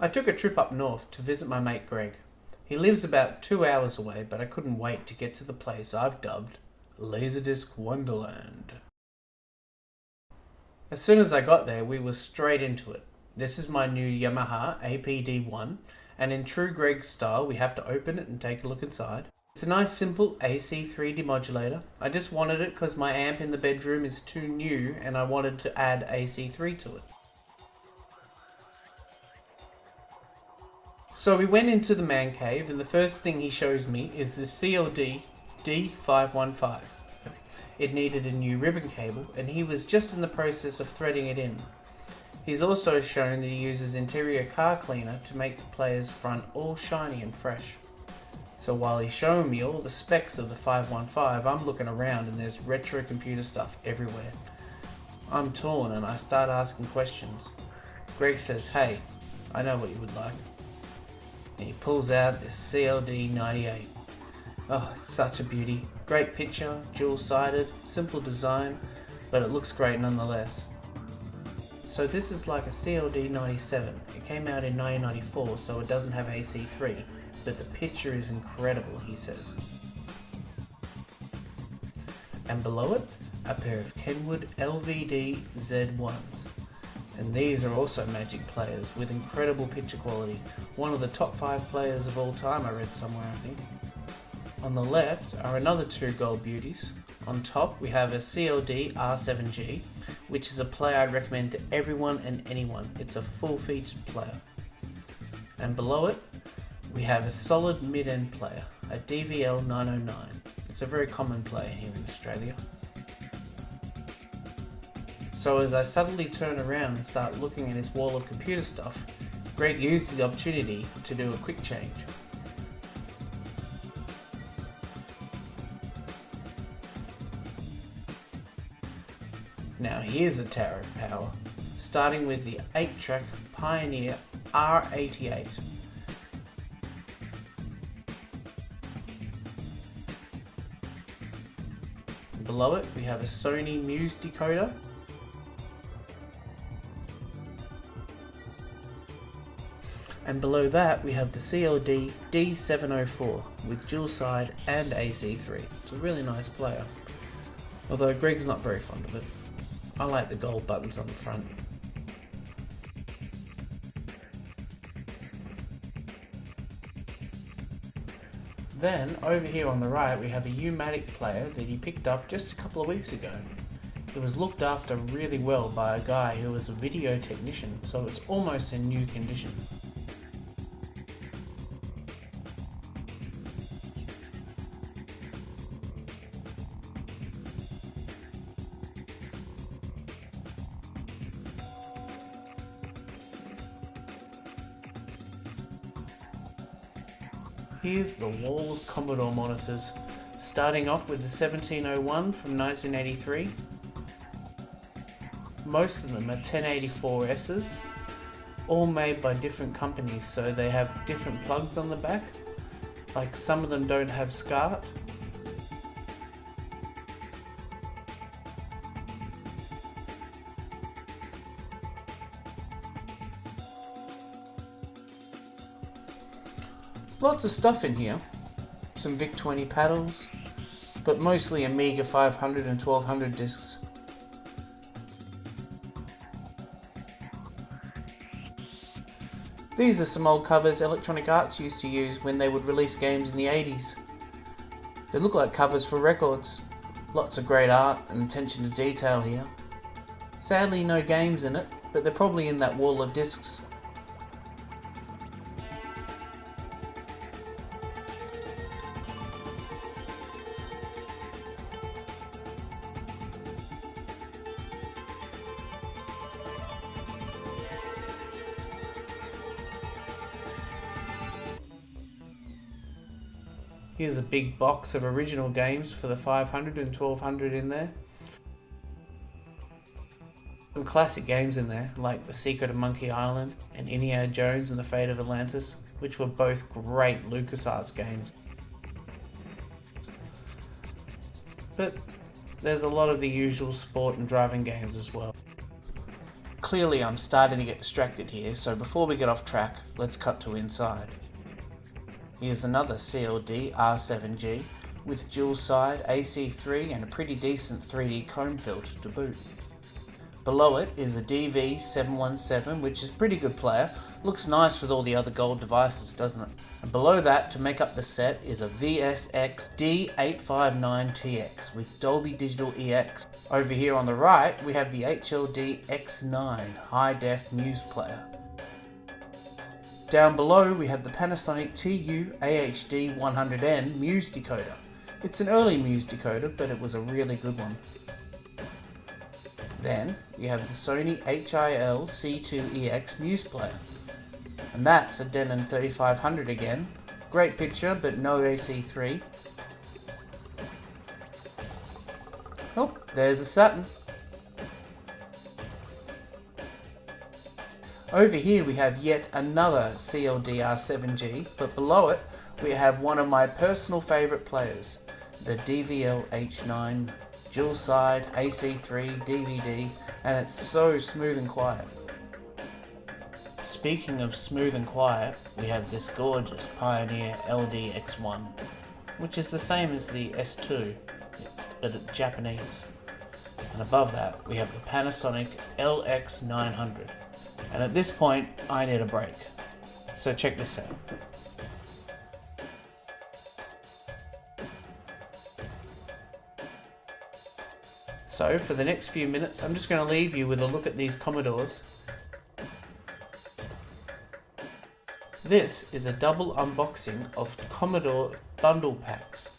I took a trip up north to visit my mate Greg. He lives about 2 hours away, but I couldn't wait to get to the place I've dubbed Laserdisc Wonderland. As soon as I got there, we were straight into it. This is my new Yamaha APD1, and in true Greg style, we have to open it and take a look inside. It's a nice simple AC3 demodulator. I just wanted it because my amp in the bedroom is too new and I wanted to add AC3 to it. So we went into the man cave, and the first thing he shows me is the CLD D515. It needed a new ribbon cable, and he was just in the process of threading it in. He's also shown that he uses interior car cleaner to make the player's front all shiny and fresh. So while he's showing me all the specs of the 515, I'm looking around and there's retro computer stuff everywhere. I'm torn and I start asking questions. Greg says, "Hey, I know what you would like." And he pulls out this CLD 98. Oh, it's such a beauty. Great picture, dual-sided, simple design, but it looks great nonetheless. So this is like a CLD 97. It came out in 1994, so it doesn't have AC3, but the picture is incredible, he says. And below it, a pair of Kenwood LVD Z1s. And these are also Magic players with incredible picture quality. One of the top 5 players of all time, I read somewhere, I think. On the left are another 2 gold beauties. On top we have a CLD R7G, which is a player I'd recommend to everyone and anyone. It's a full-featured player. And below it we have a solid mid-end player, a DVL 909. It's a very common player here in Australia. So as I suddenly turn around and start looking at his wall of computer stuff, Greg used the opportunity to do a quick change. Now here's a tower of power, starting with the 8-track Pioneer R88. Below it we have a Sony Muse decoder. And below that we have the CLD D704 with dual side and AC3. It's a really nice player, although Greg's not very fond of it. I like the gold buttons on the front. Then over here on the right we have a U-matic player that he picked up just a couple of weeks ago. It was looked after really well by a guy who was a video technician, so it's almost in new condition. Here's the wall of Commodore monitors, starting off with the 1701 from 1983. Most of them are 1084Ss, all made by different companies, so they have different plugs on the back. Like some of them don't have SCART. Lots of stuff in here, some VIC-20 paddles, but mostly Amiga 500 and 1200 discs. These are some old covers Electronic Arts used to use when they would release games in the 80s. They look like covers for records. Lots of great art and attention to detail here. Sadly no games in it, but they're probably in that wall of discs. Here's a big box of original games for the 500 and 1200 in there. Some classic games in there, like The Secret of Monkey Island and Indiana Jones and the Fate of Atlantis, which were both great LucasArts games. But there's a lot of the usual sport and driving games as well. clearly I'm starting to get distracted here, so before we get off track, let's cut to inside. Here's another CLD R7G with dual side AC3 and a pretty decent 3D comb filter to boot. Below it is a DV717, which is a pretty good player. Looks nice with all the other gold devices, doesn't it? And below that, to make up the set, is a VSX D859TX with Dolby Digital EX. Over here on the right, we have the HLD X9 High Def Muse player. Down below, we have the Panasonic TU AHD 100N Muse decoder. It's an early Muse decoder, but it was a really good one. Then, you have the Sony HIL C2EX Muse player. And that's a Denon 3500 again. Great picture, but no AC3. Oh, there's a Saturn. Over here we have yet another CLD R7G, but below it we have one of my personal favourite players, the DVL H9 dual side AC3 DVD, and it's so smooth and quiet. Speaking of smooth and quiet, we have this gorgeous Pioneer LDX1, which is the same as the S2, but it's Japanese. And above that, we have the Panasonic LX900. And at this point, I need a break. So check this out. So for the next few minutes, I'm just going to leave you with a look at these Commodores. This is a double unboxing of Commodore bundle packs.